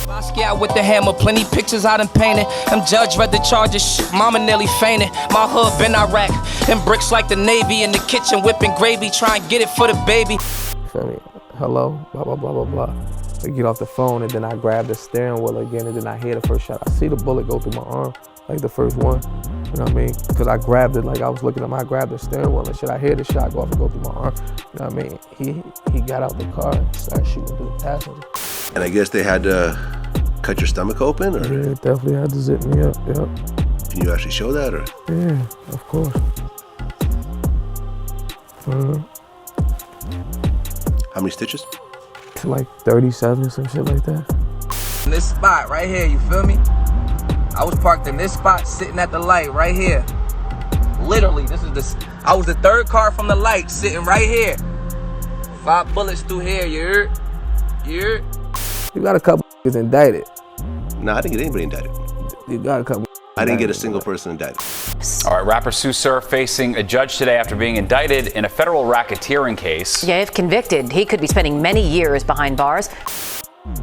Basquiat out with the hammer, plenty pictures I done painted. Them judge read the charges, shit, mama nearly fainted. My hood been Iraq, and bricks like the Navy. In the kitchen whipping gravy, try and get it for the baby. Feel me? Hello, blah, blah, blah, blah, blah. I get off the phone and then I grab the steering wheel again and then I hear the first shot. I see the bullet go through my arm, like the first one, you know what I mean? Because I grabbed it, like I was looking at I grabbed the steering wheel and shit. I hear the shot go off and go through my arm, you know what I mean? He got out the car and started shooting through the passenger. And I guess they had to cut your stomach open, or? Yeah, definitely had to zip me up, yep. Can you actually show that, or? Yeah, of course. How many stitches? Like 37, some shit like that. In this spot right here, you feel me? I was parked in this spot, sitting at the light right here. Literally, I was the third car from the light, sitting right here. 5 bullets through here, you heard? You got a couple indicted. No, I didn't get anybody indicted. You got a couple. I didn't get a single person indicted. All right, rapper Sue Surf facing a judge today after being indicted in a federal racketeering case. Yeah, if convicted, he could be spending many years behind bars.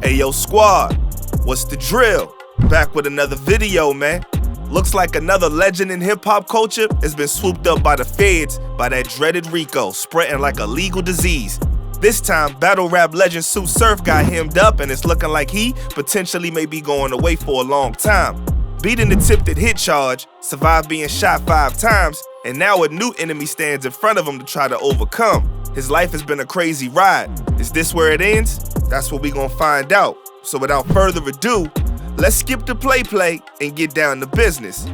Hey, yo, squad, what's the drill? Back with another video, man. Looks like another legend in hip-hop culture has been swooped up by the feds by that dreaded RICO, spreading like a legal disease. This time, battle rap legend Sue Surf got hemmed up, and it's looking like he potentially may be going away for a long time. Beating the attempted hit charge, survived being shot 5 times, and now a new enemy stands in front of him to try to overcome. His life has been a crazy ride. Is this where it ends? That's what we gonna find out. So without further ado, let's skip the play and get down to business.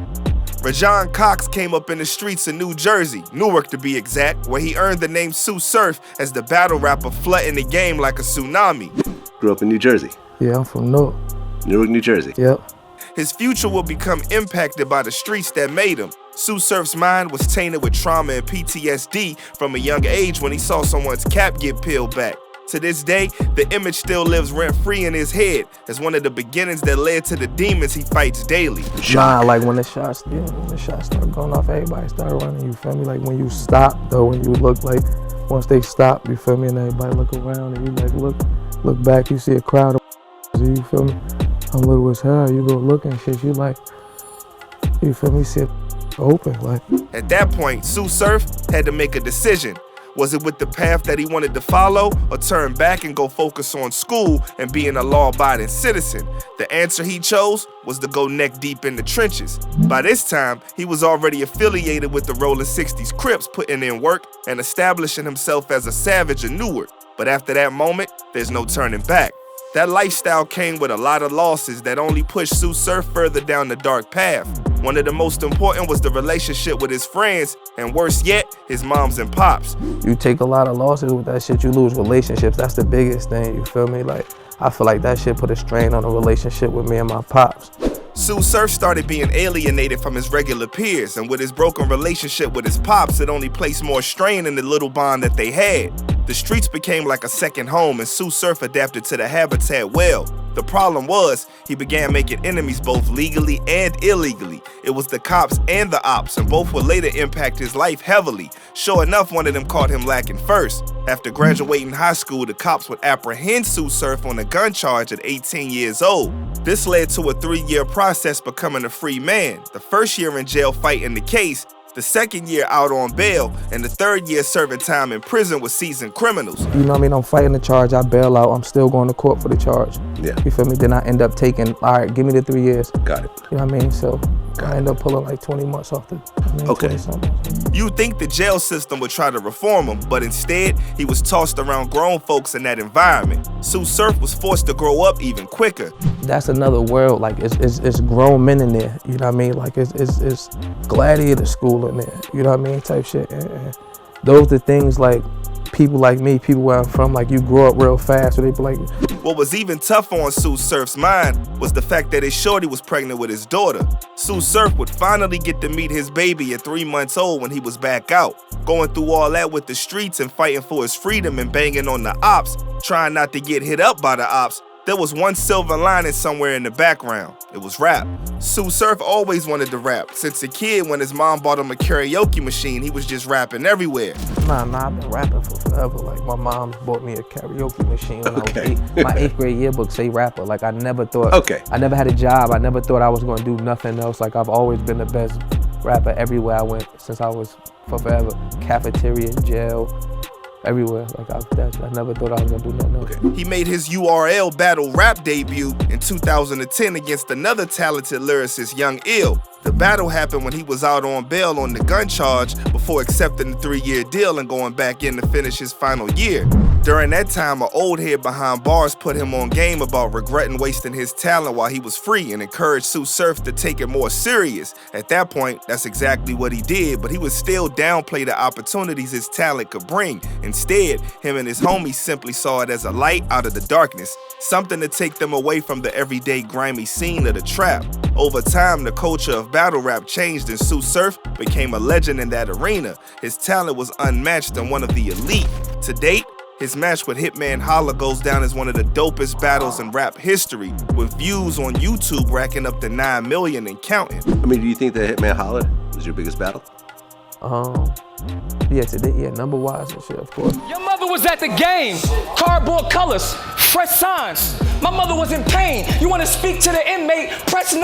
Rajon Cox came up in the streets of New Jersey, Newark to be exact, where he earned the name Sue Surf as the battle rapper flooding the game like a tsunami. Grew up in New Jersey. Yeah, I'm from Newark. Newark, New Jersey. Yep. His future will become impacted by the streets that made him. Sue Surf's mind was tainted with trauma and PTSD from a young age when he saw someone's cap get peeled back. To this day, the image still lives rent-free in his head as one of the beginnings that led to the demons he fights daily. Nah, like when the shots started going off, everybody started running, you feel me? Like when you stop though, when you look like, once they stop, you feel me? And everybody look around and you like look back, you see a crowd of you feel me? I'm little as hell, you go look and shit, you like, you feel me, see it open, like. At that point, Sue Surf had to make a decision. Was it with the path that he wanted to follow, or turn back and go focus on school and being a law-abiding citizen? The answer he chose was to go neck deep in the trenches. By this time, he was already affiliated with the Rolling 60s Crips, putting in work and establishing himself as a savage in Newark. But after that moment, there's no turning back. That lifestyle came with a lot of losses that only pushed Sue Surf further down the dark path. One of the most important was the relationship with his friends, and worse yet, his moms and pops. You take a lot of losses with that shit, you lose relationships. That's the biggest thing, you feel me? Like, I feel like that shit put a strain on the relationship with me and my pops. Sue Surf started being alienated from his regular peers, and with his broken relationship with his pops, it only placed more strain in the little bond that they had. The streets became like a second home, and Sue Surf adapted to the habitat well. The problem was, he began making enemies both legally and illegally. It was the cops and the ops, and both would later impact his life heavily. Sure enough, one of them caught him lacking first. After graduating high school, the cops would apprehend Sue Surf on a gun charge at 18 years old. This led to a 3-year process becoming a free man. The first year in jail fighting the case, the second year out on bail, and the third year serving time in prison with seasoned criminals. You know what I mean? I'm fighting the charge, I bail out, I'm still going to court for the charge. Yeah. You feel me? Then I end up taking, all right, give me the 3 years. Got it. You know what I mean? So I end up pulling like 20 months off the, Okay. 20-something. You'd think the jail system would try to reform him, but instead, he was tossed around grown folks in that environment. Sue Surf was forced to grow up even quicker. That's another world, like it's grown men in there, you know what I mean? Like it's gladiator school in there, you know what I mean, type shit. And those are things like people like me, people where I'm from, like you grow up real fast, so they be like. What was even tougher on Sue Surf's mind was the fact that his shorty was pregnant with his daughter. Sue Surf would finally get to meet his baby at 3 months old when he was back out. Going through all that with the streets and fighting for his freedom and banging on the ops, trying not to get hit up by the ops, there was one silver lining somewhere in the background. It was rap. Sue Surf always wanted to rap. Since a kid, when his mom bought him a karaoke machine, he was just rapping everywhere. Nah, I've been rapping for forever. Like, my mom bought me a karaoke machine when I was 8. My 8th grade yearbook say rapper. Like, I never thought, I never had a job. I never thought I was gonna do nothing else. Like, I've always been the best rapper everywhere I went since I was forever. Cafeteria, jail, everywhere. Like, I never thought I was gonna do nothing else. He made his URL battle rap debut in 2010 against another talented lyricist, Young Ill. The battle happened when he was out on bail on the gun charge before accepting the 3-year deal and going back in to finish his final year. During that time, an old head behind bars put him on game about regretting wasting his talent while he was free and encouraged Sue Surf to take it more serious. At that point, that's exactly what he did, but he would still downplay the opportunities his talent could bring. Instead, him and his homies simply saw it as a light out of the darkness, something to take them away from the everyday grimy scene of the trap. Over time, the culture of battle rap changed and Sue Surf became a legend in that arena. His talent was unmatched and one of the elite. To date, his match with Hitman Holla goes down as one of the dopest battles in rap history, with views on YouTube racking up to 9 million and counting. I mean, do you think that Hitman Holla was your biggest battle? Yeah, today, number-wise and shit, of course. Your mother was at the game. Cardboard colors, fresh signs. My mother was in pain. You want to speak to the inmate? Press 9.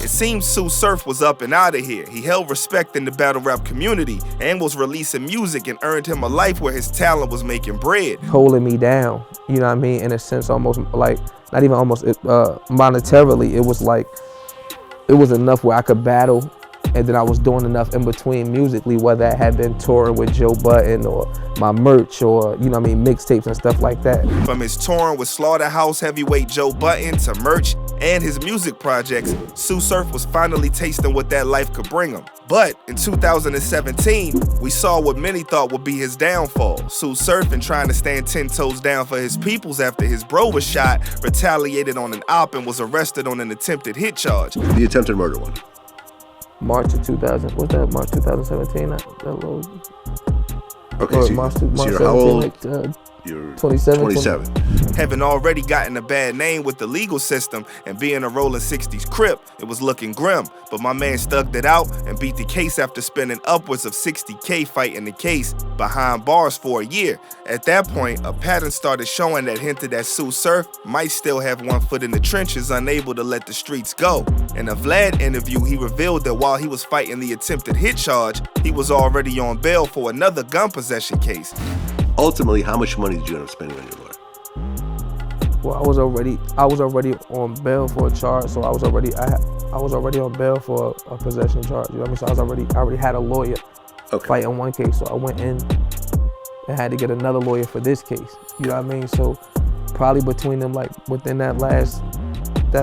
It seems Sue Surf was up and out of here. He held respect in the battle rap community and was releasing music and earned him a life where his talent was making bread. Holding me down, you know what I mean? In a sense, almost like, not even almost, monetarily, it was like, it was enough where I could battle, and then I was doing enough in between musically, whether I had been touring with Joe Budden or my merch or, you know what I mean, mixtapes and stuff like that. From his touring with Slaughterhouse heavyweight Joe Budden to merch and his music projects, Sue Surf was finally tasting what that life could bring him. But in 2017, we saw what many thought would be his downfall. Sue Surf, in trying to stand 10 toes down for his peoples after his bro was shot, retaliated on an op and was arrested on an attempted hit charge. The attempted murder one. March of 2000, what's that, March 2017? That little, Okay, so March you're how old? Like, You're 27. 27. Having already gotten a bad name with the legal system and being a rolling 60s Crip, it was looking grim. But my man stuck it out and beat the case after spending upwards of $60K fighting the case behind bars for a year. At that point, a pattern started showing that hinted that Sue Surf might still have one foot in the trenches, unable to let the streets go. In a Vlad interview, he revealed that while he was fighting the attempted hit charge, he was already on bail for another gun possession case. Ultimately, how much money did you end up spending on your lawyer? Well, I was already on bail for a charge, so I was already on bail for a possession charge. You know what I mean? So I already had a lawyer fighting one case, so I went in and had to get another lawyer for this case. You know what I mean? So probably between them, like within that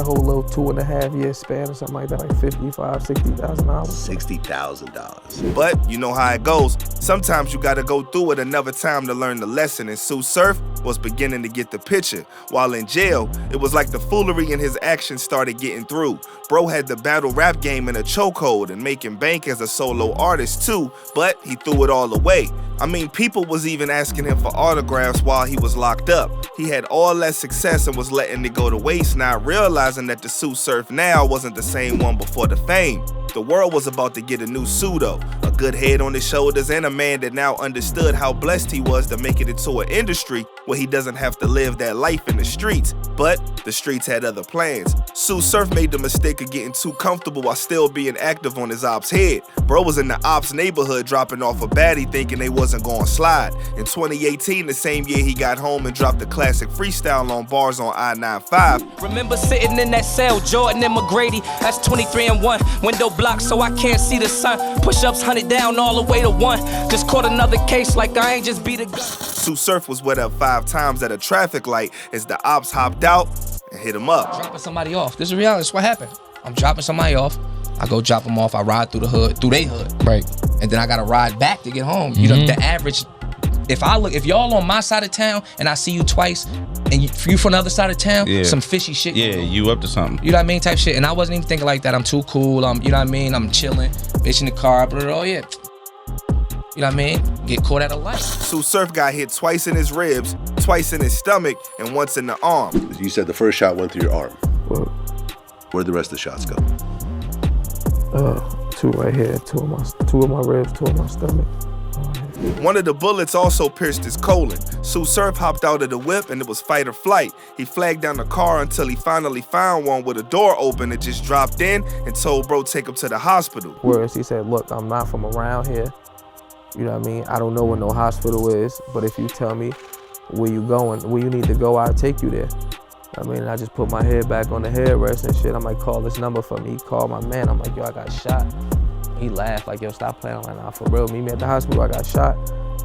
whole little 2.5 year span or something like that, like $55,000, $60,000. $60,000. But you know how it goes. Sometimes you gotta go through it another time to learn the lesson, and Sue Surf was beginning to get the picture. While in jail, it was like the foolery in his actions started getting through. Bro had the battle rap game in a chokehold and making bank as a solo artist too, but he threw it all away. I mean, people was even asking him for autographs while he was locked up. He had all that success and was letting it go to waste, not realizing that the Sue Surf now wasn't the same one before the fame. The world was about to get a new pseudo, a good head on his shoulders, and a man that now understood how blessed he was to make it into an industry where he doesn't have to live that life in the streets. But the streets had other plans. Sue Surf made the mistake of getting too comfortable while still being active on his ops head. Bro was in the ops neighborhood dropping off a baddie thinking they wasn't gonna slide. In 2018, the same year he got home and dropped a classic freestyle on bars on I-95. Remember sitting in that cell, Jordan and McGrady. That's 23 and 1. Window blocked so I can't see the sun. Push-ups 100 down all the way to 1. Just caught another case like I ain't just beat a gun. Sue Surf was wet up 5 times at a traffic light as the ops hopped out and hit him up. Dropping somebody off. This is reality. This is what happened. I'm dropping somebody off. I go drop them off. I ride through the hood, through they hood. Right. And then I gotta ride back to get home. You know, the average. If y'all on my side of town and I see you twice, and you from the other side of town, some fishy shit. Yeah, you up to something. You know what I mean? Type shit. And I wasn't even thinking like that. I'm too cool. You know what I mean? I'm chilling, bitch in the car. But oh yeah. you know what I mean, get caught at a light. Sue Surf got hit twice in his ribs, twice in his stomach, and once in the arm. You said the first shot went through your arm. Well, Where'd the rest of the shots go? 2 right here, 2 of my ribs, 2 of my stomach. One of the bullets also pierced his colon. Sue Surf hopped out of the whip and it was fight or flight. He flagged down the car until he finally found one with a door open and just dropped in and told bro take him to the hospital. Whereas he said, look, I'm not from around here. You know what I mean? I don't know where no hospital is, but if you tell me where you going, where you need to go, I'll take you there. I mean, I just put my head back on the headrest and shit. I'm like, call this number for me. He called my man. I'm like, yo, I got shot. He laughed like, yo, stop playing. I'm like, nah, for real, meet me at the hospital, I got shot.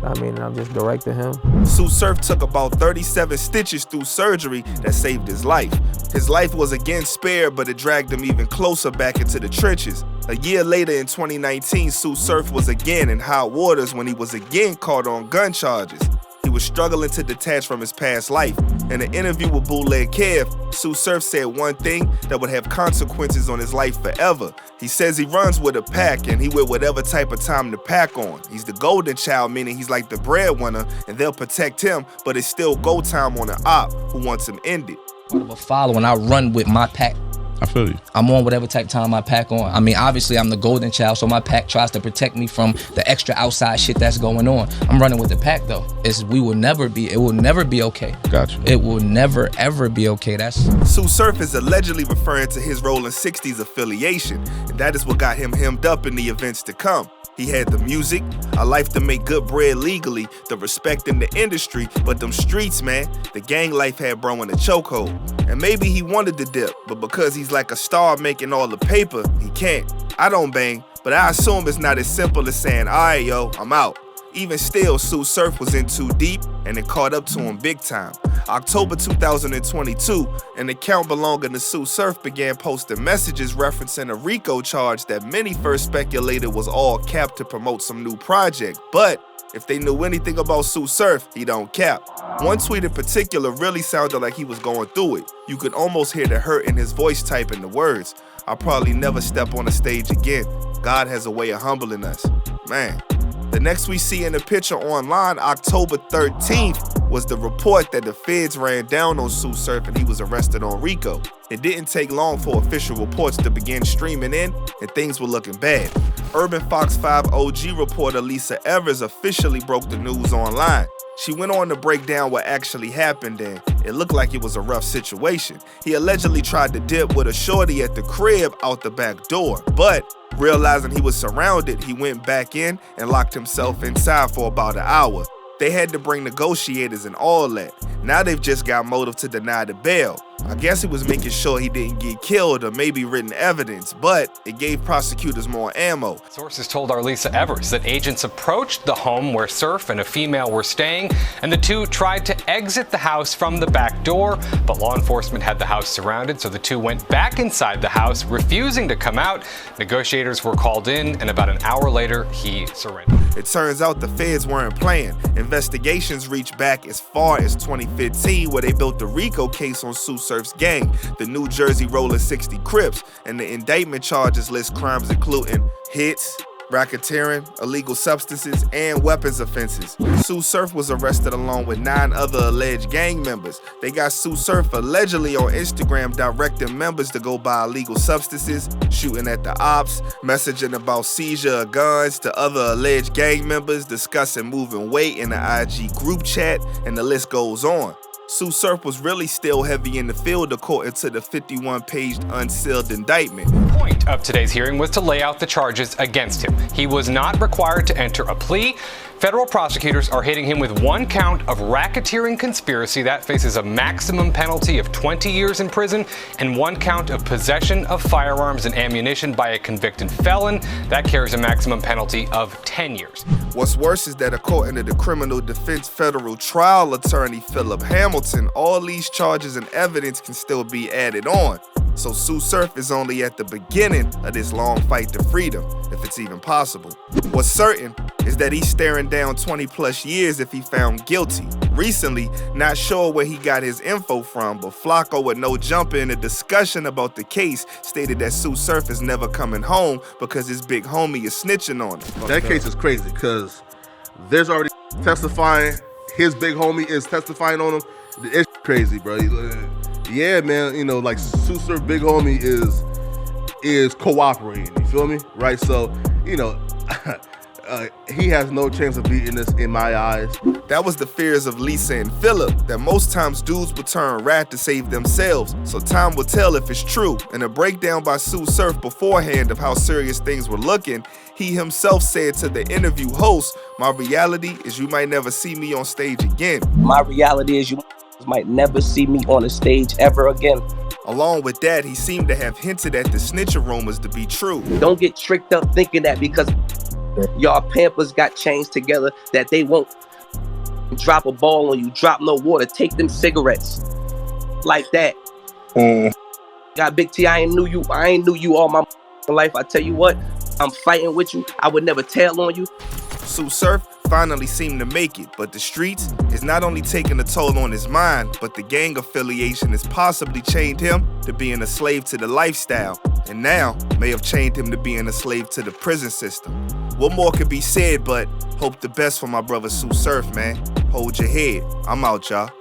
I mean, and I'm just directing him. Sue Surf took about 37 stitches through surgery that saved his life. His life was again spared, but it dragged him even closer back into the trenches. A year later in 2019, Sue Surf was again in hot waters when he was again caught on gun charges. He was struggling to detach from his past life. In an interview with Bootleg Kev, Sue Surf said one thing that would have consequences on his life forever. He says he runs with a pack and he with whatever type of time to pack on. He's the golden child, meaning he's like the breadwinner and they'll protect him, but it's still go time on an op who wants him ended. Part of a following, I run with my pack. I feel you. I'm on whatever type of time I pack on. I mean, obviously, I'm the golden child, so my pack tries to protect me from the extra outside shit that's going on. I'm running with the pack, though. It will never be okay. Gotcha. It will never, ever be okay. Sue Surf is allegedly referring to his Rolling 60s affiliation, and that is what got him hemmed up in the events to come. He had the music, a life to make good bread legally, the respect in the industry, but them streets, man, the gang life had bro in a chokehold. And maybe he wanted to dip, but because he's like a star making all the paper, he can't. I don't bang, but I assume it's not as simple as saying, all right, yo, I'm out. Even still, Sue Surf was in too deep, and it caught up to him big time. October 2022, an account belonging to Sue Surf began posting messages referencing a RICO charge that many first speculated was all capped to promote some new project. But if they knew anything about Sue Surf, he don't cap. One tweet in particular really sounded like he was going through it. You could almost hear the hurt in his voice typing the words. I'll probably never step on a stage again. God has a way of humbling us. Man. The next we see in the picture online, October 13th, was the report that the feds ran down on Sue Surf and he was arrested on RICO. It didn't take long for official reports to begin streaming in, and things were looking bad. Urban Fox 5 OG reporter Lisa Evers officially broke the news online. She went on to break down what actually happened, and it looked like it was a rough situation. He allegedly tried to dip with a shorty at the crib out the back door, but realizing he was surrounded, he went back in and locked himself inside for about an hour. They had to bring negotiators and all that. Now they've just got motive to deny the bail. I guess he was making sure he didn't get killed or maybe written evidence, but it gave prosecutors more ammo. Sources told our Lisa Evers that agents approached the home where Surf and a female were staying, and the two tried to exit the house from the back door, but law enforcement had the house surrounded, so the two went back inside the house, refusing to come out. Negotiators were called in, and about an hour later, he surrendered. It turns out the feds weren't playing. Investigations reached back as far as 2015, where they built the RICO case on Sue Surf's gang, the New Jersey Rolling 60 Crips, and the indictment charges list crimes including hits, racketeering, illegal substances, and weapons offenses. Sue Surf was arrested along with 9 other alleged gang members. They got Sue Surf allegedly on Instagram directing members to go buy illegal substances, shooting at the ops, messaging about seizure of guns to other alleged gang members, discussing moving weight in the IG group chat, and the list goes on. Sue Surf was really still heavy in the field according to the 51-page unsealed indictment. The point of today's hearing was to lay out the charges against him. He was not required to enter a plea. Federal prosecutors are hitting him with 1 count of racketeering conspiracy. That faces a maximum penalty of 20 years in prison, and 1 count of possession of firearms and ammunition by a convicted felon. That carries a maximum penalty of 10 years. What's worse is that according to the criminal defense federal trial attorney Philip Hamilton, all these charges and evidence can still be added on. So Sue Surf is only at the beginning of this long fight to freedom, if it's even possible. What's certain is that he's staring down 20 plus years if he found guilty. Recently, not sure where he got his info from, but Flacco with No Jumper in a discussion about the case stated that Sue Surf is never coming home because his big homie is snitching on him. That case is crazy because There's already testifying. His big homie is testifying on him. It's crazy, bro. Yeah, man. You know, like Sue Surf big homie is cooperating. You feel me? Right? So, you know, he has no chance of beating this in my eyes. That was the fears of Lisa and Phillip, that most times dudes would turn rat to save themselves. So time will tell if it's true. In a breakdown by Sue Surf beforehand of how serious things were looking, he himself said to the interview host, "My reality is you might never see me on stage again. My reality is you might never see me on a stage ever again." Along with that, he seemed to have hinted at the snitch rumors to be true. Don't get tricked up thinking that because y'all Pampers got chains together that they won't drop a ball on you, drop no water, take them cigarettes like that. Got Big T, I ain't knew you all my life. I tell you what, I'm fighting with you. I would never tell on you. Sue Surf finally seemed to make it, but the streets is not only taking a toll on his mind, but the gang affiliation has possibly chained him to being a slave to the lifestyle, and now may have chained him to being a slave to the prison system. What more could be said, but hope the best for my brother Sue Surf, man. Hold your head. I'm out, y'all.